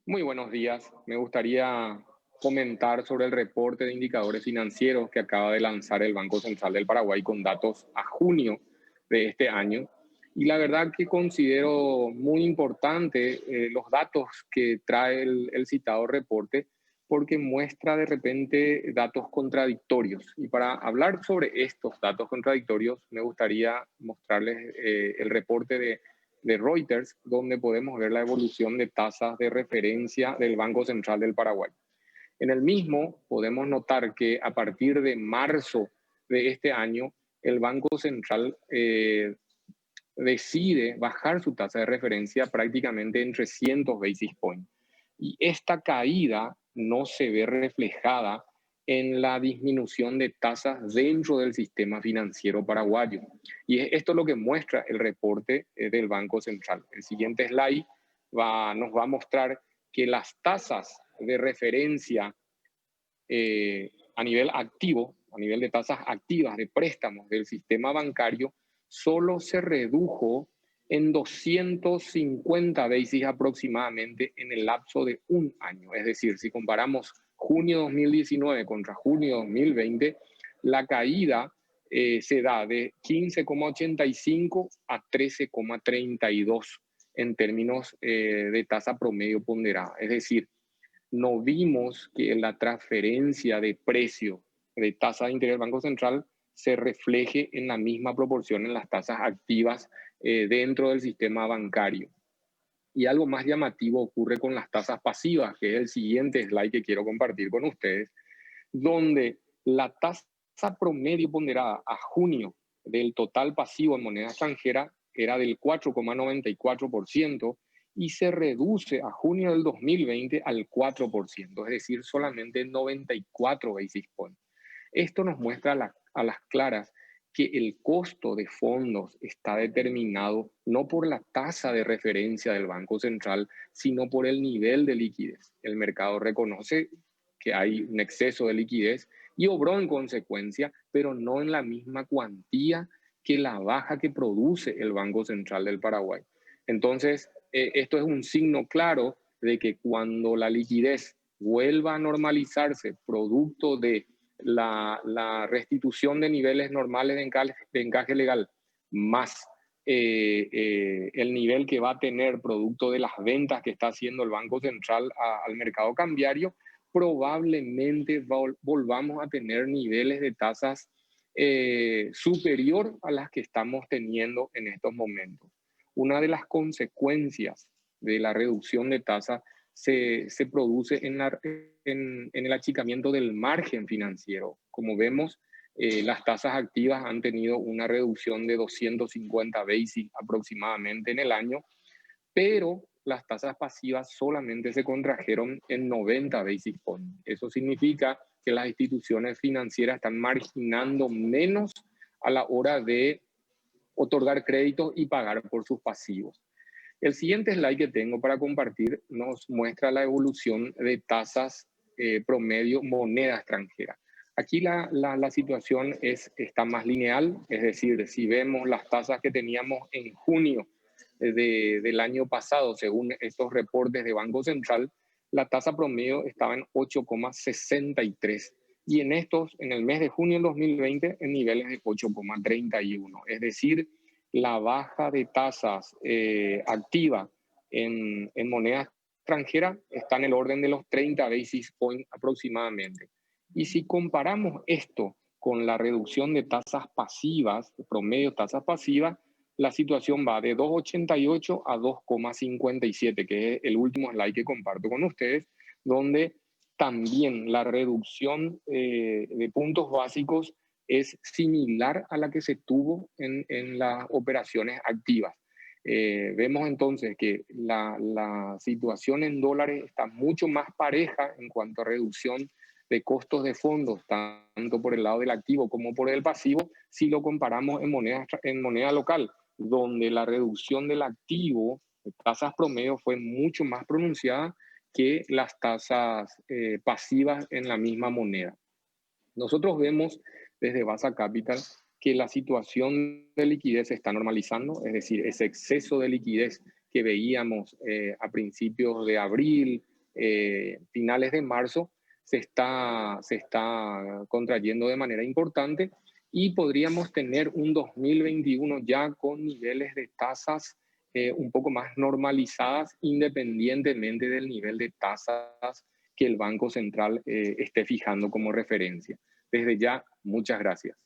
Muy buenos días. Me gustaría comentar sobre el reporte de indicadores financieros que acaba de lanzar el Banco Central del Paraguay con datos a junio de este año. Y la verdad que considero muy importante los datos que trae el citado reporte porque muestra de repente datos contradictorios. Y para hablar sobre estos datos contradictorios, me gustaría mostrarles el reporte de Reuters, donde podemos ver la evolución de tasas de referencia del Banco Central del Paraguay. En el mismo podemos notar que a partir de marzo de este año, el Banco Central decide bajar su tasa de referencia prácticamente en 300 basis points. Y esta caída no se ve reflejada en la disminución de tasas dentro del sistema financiero paraguayo. Y esto es lo que muestra el reporte del Banco Central. El siguiente slide nos va a mostrar que las tasas de referencia a nivel activo, a nivel de tasas activas de préstamos del sistema bancario, solo se redujo en 250 basis aproximadamente en el lapso de un año. Es decir, si comparamos junio 2019 contra junio 2020, la caída se da de 15,85 a 13,32 en términos de tasa promedio ponderada. Es decir, no vimos que la transferencia de precio de tasa de interés del Banco Central se refleje en la misma proporción en las tasas activas dentro del sistema bancario. Y algo más llamativo ocurre con las tasas pasivas, que es el siguiente slide que quiero compartir con ustedes, donde la tasa promedio ponderada a junio del total pasivo en moneda extranjera era del 4,94% y se reduce a junio del 2020 al 4%, es decir, solamente 94 basis points. Esto nos muestra a las claras que el costo de fondos está determinado no por la tasa de referencia del Banco Central, sino por el nivel de liquidez. El mercado reconoce que hay un exceso de liquidez y obró en consecuencia, pero no en la misma cuantía que la baja que produce el Banco Central del Paraguay. Entonces, esto es un signo claro de que cuando la liquidez vuelva a normalizarse producto de la restitución de niveles normales de encaje legal, más el nivel que va a tener producto de las ventas que está haciendo el Banco Central al mercado cambiario, probablemente volvamos a tener niveles de tasas superior a las que estamos teniendo en estos momentos. Una de las consecuencias de la reducción de tasas se produce en el achicamiento del margen financiero. Como vemos, las tasas activas han tenido una reducción de 250 basis aproximadamente en el año, pero las tasas pasivas solamente se contrajeron en 90 basis points. Eso significa que las instituciones financieras están marginando menos a la hora de otorgar créditos y pagar por sus pasivos. El siguiente slide que tengo para compartir nos muestra la evolución de tasas promedio moneda extranjera. Aquí la situación está más lineal, es decir, si vemos las tasas que teníamos en junio del año pasado, según estos reportes de Banco Central, la tasa promedio estaba en 8,63 y en el mes de junio del 2020 en niveles de 8,31. Es decir, la baja de tasas activa en moneda extranjera está en el orden de los 30 basis points aproximadamente. Y si comparamos esto con la reducción de tasas pasivas, promedio tasas pasivas, la situación va de 2,88 a 2,57, que es el último slide que comparto con ustedes, donde también la reducción de puntos básicos es similar a la que se tuvo en las operaciones activas. Vemos entonces que la situación en dólares está mucho más pareja en cuanto a reducción de costos de fondos, tanto por el lado del activo como por el pasivo, si lo comparamos en moneda local, donde la reducción del activo, de tasas promedio, fue mucho más pronunciada que las tasas pasivas en la misma moneda. Nosotros vemos desde Basa Capital que la situación de liquidez se está normalizando, es decir, ese exceso de liquidez que veíamos a principios de abril, finales de marzo se está contrayendo de manera importante y podríamos tener un 2021 ya con niveles de tasas un poco más normalizadas, independientemente del nivel de tasas que el Banco Central esté fijando como referencia. Desde ya, muchas gracias.